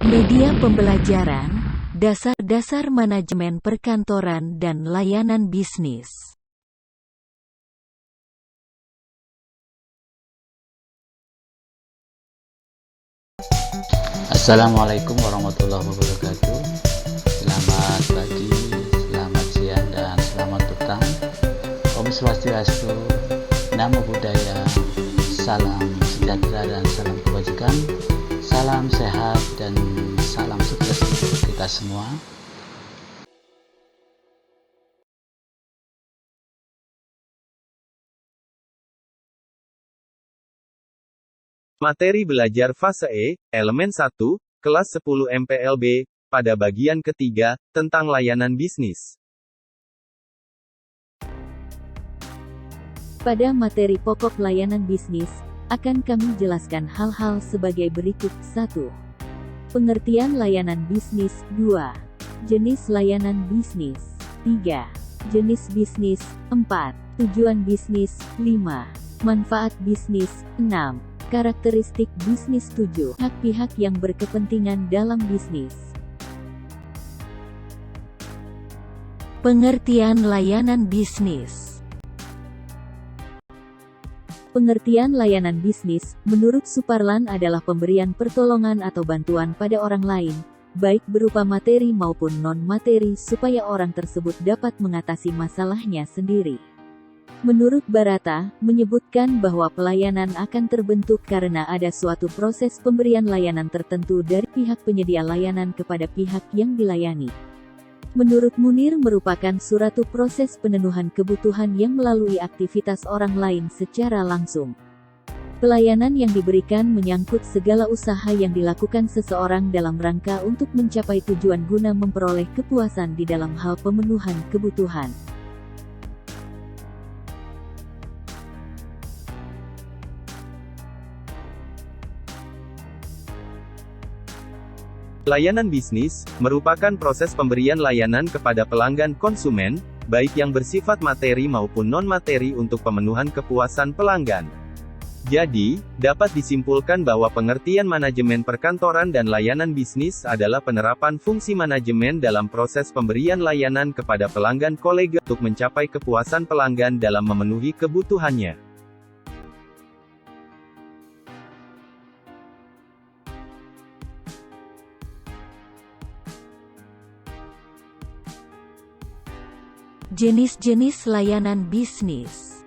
Media pembelajaran, dasar-dasar manajemen perkantoran dan layanan bisnis. Assalamualaikum warahmatullahi wabarakatuh. Selamat pagi, selamat siang, dan selamat petang. Om Swastiastu, Namo Buddhaya, salam sejahtera dan salam kebajikan, salam sehat dan salam sukses untuk kita semua. Materi belajar fase E, elemen 1, kelas 10 MPLB, pada bagian ketiga, tentang layanan bisnis. Pada materi pokok layanan bisnis, akan kami jelaskan hal-hal sebagai berikut. 1. Pengertian layanan bisnis. 2. Jenis layanan bisnis. 3. Jenis bisnis. 4. Tujuan bisnis. 5. Manfaat bisnis. 6. Karakteristik bisnis. 7. Hak pihak yang berkepentingan dalam bisnis. Pengertian layanan bisnis. Pengertian layanan bisnis, menurut Suparlan adalah pemberian pertolongan atau bantuan pada orang lain, baik berupa materi maupun non-materi supaya orang tersebut dapat mengatasi masalahnya sendiri. Menurut Barata, menyebutkan bahwa pelayanan akan terbentuk karena ada suatu proses pemberian layanan tertentu dari pihak penyedia layanan kepada pihak yang dilayani. Menurut Munir merupakan suatu proses pemenuhan kebutuhan yang melalui aktivitas orang lain secara langsung. Pelayanan yang diberikan menyangkut segala usaha yang dilakukan seseorang dalam rangka untuk mencapai tujuan guna memperoleh kepuasan di dalam hal pemenuhan kebutuhan. Layanan bisnis merupakan proses pemberian layanan kepada pelanggan konsumen, baik yang bersifat materi maupun non-materi untuk pemenuhan kepuasan pelanggan. Jadi, dapat disimpulkan bahwa pengertian manajemen perkantoran dan layanan bisnis adalah penerapan fungsi manajemen dalam proses pemberian layanan kepada pelanggan kolega untuk mencapai kepuasan pelanggan dalam memenuhi kebutuhannya. Jenis-jenis layanan bisnis.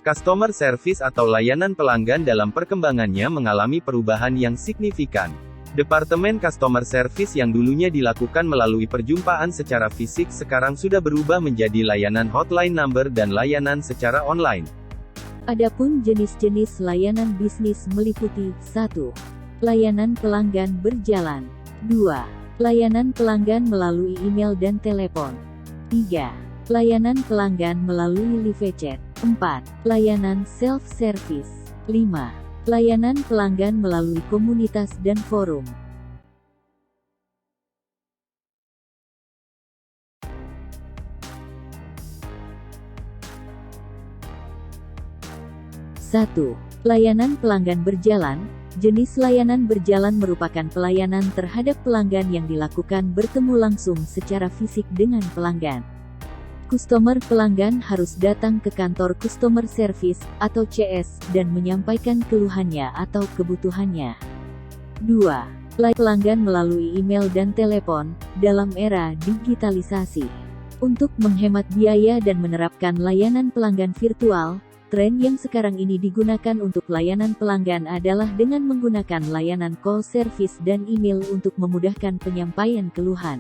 Customer service atau layanan pelanggan dalam perkembangannya mengalami perubahan yang signifikan. Departemen customer service yang dulunya dilakukan melalui perjumpaan secara fisik sekarang sudah berubah menjadi layanan hotline number dan layanan secara online. Adapun jenis-jenis layanan bisnis meliputi 1. Layanan pelanggan berjalan. 2. Layanan pelanggan melalui email dan telepon. 3. Layanan pelanggan melalui live chat. 4. Layanan self-service. 5. Layanan pelanggan melalui komunitas dan forum. Satu. Layanan pelanggan berjalan. Jenis layanan berjalan merupakan pelayanan terhadap pelanggan yang dilakukan bertemu langsung secara fisik dengan pelanggan. Customer pelanggan harus datang ke kantor customer service, atau CS, dan menyampaikan keluhannya atau kebutuhannya. 2. Pelanggan melalui email dan telepon, dalam era digitalisasi. Untuk menghemat biaya dan menerapkan layanan pelanggan virtual, tren yang sekarang ini digunakan untuk layanan pelanggan adalah dengan menggunakan layanan call service dan email untuk memudahkan penyampaian keluhan.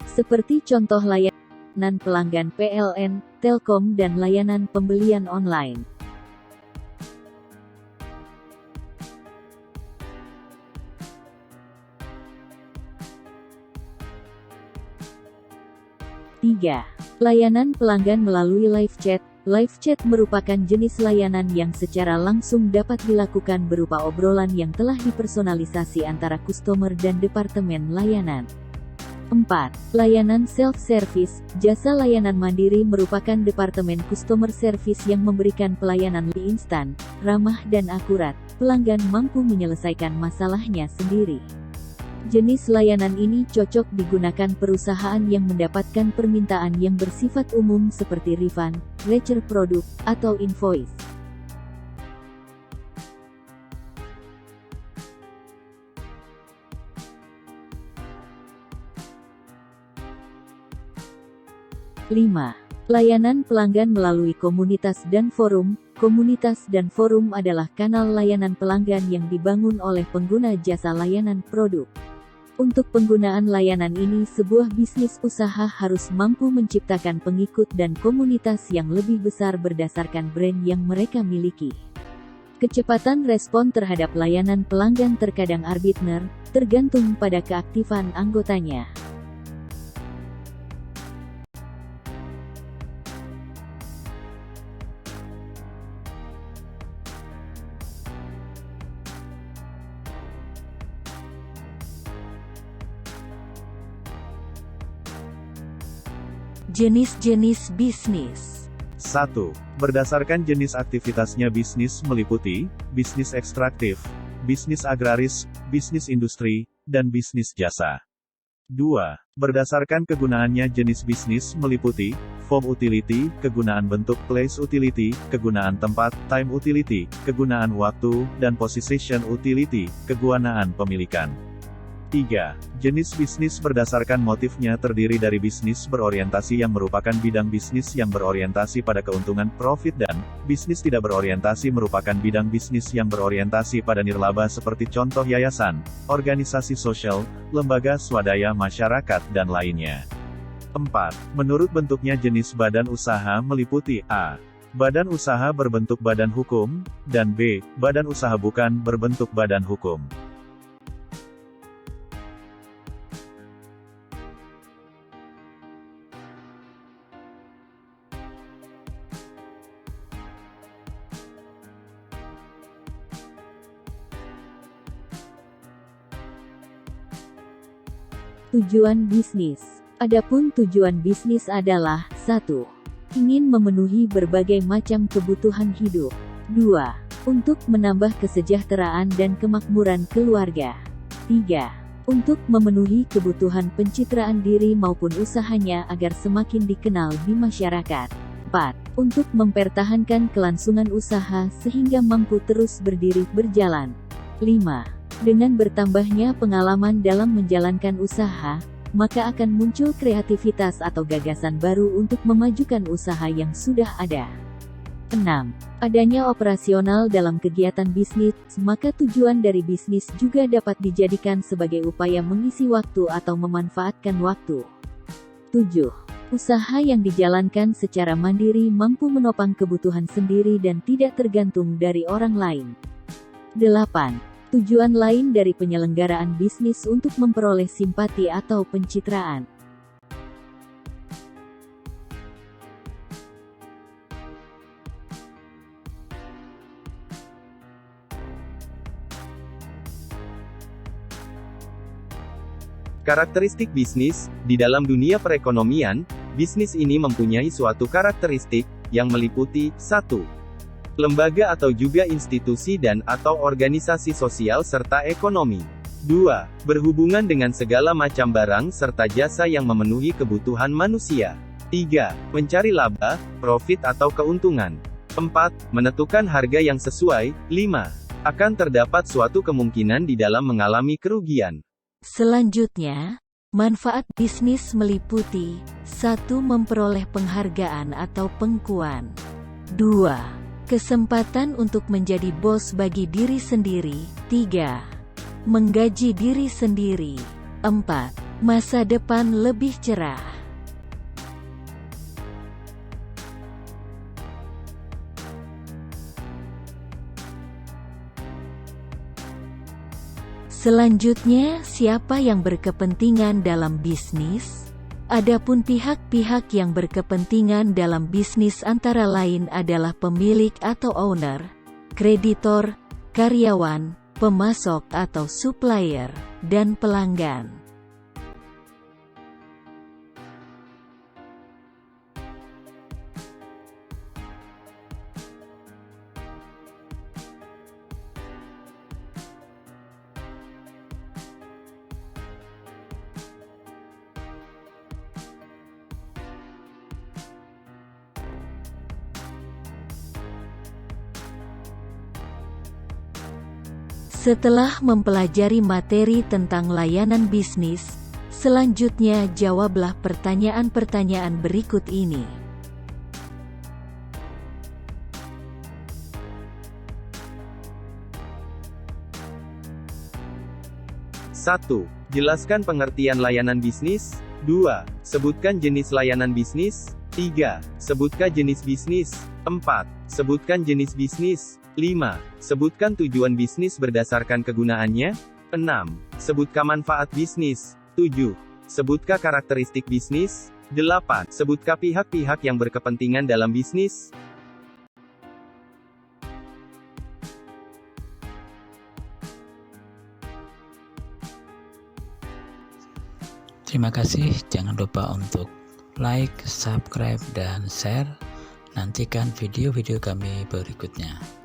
Seperti contoh layanan pelanggan PLN, Telkom dan layanan pembelian online. Tiga. Layanan pelanggan melalui live chat. Live chat merupakan jenis layanan yang secara langsung dapat dilakukan berupa obrolan yang telah dipersonalisasi antara customer dan departemen layanan. 4. Layanan self-service. Jasa layanan mandiri merupakan departemen customer service yang memberikan pelayanan lebih instan, ramah dan akurat. Pelanggan mampu menyelesaikan masalahnya sendiri. Jenis layanan ini cocok digunakan perusahaan yang mendapatkan permintaan yang bersifat umum seperti refund, return produk, atau invoice. Lima. Layanan pelanggan melalui komunitas dan forum. Komunitas dan forum adalah kanal layanan pelanggan yang dibangun oleh pengguna jasa layanan produk. Untuk penggunaan layanan ini, sebuah bisnis usaha harus mampu menciptakan pengikut dan komunitas yang lebih besar berdasarkan brand yang mereka miliki. Kecepatan respon terhadap layanan pelanggan terkadang arbitrer, tergantung pada keaktifan anggotanya. Jenis-jenis bisnis. 1. Berdasarkan jenis aktivitasnya bisnis meliputi, bisnis ekstraktif, bisnis agraris, bisnis industri, dan bisnis jasa. 2. Berdasarkan kegunaannya jenis bisnis meliputi, form utility, kegunaan bentuk place utility, kegunaan tempat, time utility, kegunaan waktu, dan position utility, kegunaan pemilikan. 3. Jenis bisnis berdasarkan motifnya terdiri dari bisnis berorientasi yang merupakan bidang bisnis yang berorientasi pada keuntungan profit dan bisnis tidak berorientasi merupakan bidang bisnis yang berorientasi pada nirlaba seperti contoh yayasan, organisasi sosial, lembaga swadaya masyarakat dan lainnya. 4. Menurut bentuknya jenis badan usaha meliputi A. Badan usaha berbentuk badan hukum, dan B. Badan usaha bukan berbentuk badan hukum. Tujuan bisnis. Adapun tujuan bisnis adalah 1. Ingin memenuhi berbagai macam kebutuhan hidup. 2. Untuk menambah kesejahteraan dan kemakmuran keluarga. 3. Untuk memenuhi kebutuhan pencitraan diri maupun usahanya agar semakin dikenal di masyarakat. 4. Untuk mempertahankan kelangsungan usaha sehingga mampu terus berdiri berjalan. 5. Dengan bertambahnya pengalaman dalam menjalankan usaha, maka akan muncul kreativitas atau gagasan baru untuk memajukan usaha yang sudah ada. 6. Adanya operasional dalam kegiatan bisnis, maka tujuan dari bisnis juga dapat dijadikan sebagai upaya mengisi waktu atau memanfaatkan waktu. 7. Usaha yang dijalankan secara mandiri mampu menopang kebutuhan sendiri dan tidak tergantung dari orang lain. 8. Tujuan lain dari penyelenggaraan bisnis untuk memperoleh simpati atau pencitraan. Karakteristik bisnis. Di dalam dunia perekonomian, bisnis ini mempunyai suatu karakteristik, yang meliputi, 1. Lembaga atau juga institusi dan atau organisasi sosial serta ekonomi. 2. Berhubungan dengan segala macam barang serta jasa yang memenuhi kebutuhan manusia. 3. Mencari laba, profit atau keuntungan. 4. Menentukan harga yang sesuai. 5. Akan terdapat suatu kemungkinan di dalam mengalami kerugian. Selanjutnya, manfaat bisnis meliputi 1. Memperoleh penghargaan atau pengakuan. 2. Kesempatan untuk menjadi bos bagi diri sendiri. 3. Menggaji diri sendiri. 4. Masa depan lebih cerah. Selanjutnya, siapa yang berkepentingan dalam bisnis? Adapun pihak-pihak yang berkepentingan dalam bisnis antara lain adalah pemilik atau owner, kreditor, karyawan, pemasok atau supplier, dan pelanggan. Setelah mempelajari materi tentang layanan bisnis, selanjutnya jawablah pertanyaan-pertanyaan berikut ini. 1. Jelaskan pengertian layanan bisnis. 2. Sebutkan jenis layanan bisnis. 3. Sebutkan jenis bisnis. 4. Sebutkan jenis bisnis. 5. Sebutkan tujuan bisnis berdasarkan kegunaannya. 6. Sebutkan manfaat bisnis. 7. Sebutkan karakteristik bisnis. 8. Sebutkan pihak-pihak yang berkepentingan dalam bisnis. Terima kasih, jangan lupa untuk like, subscribe, dan share. Nantikan video-video kami berikutnya.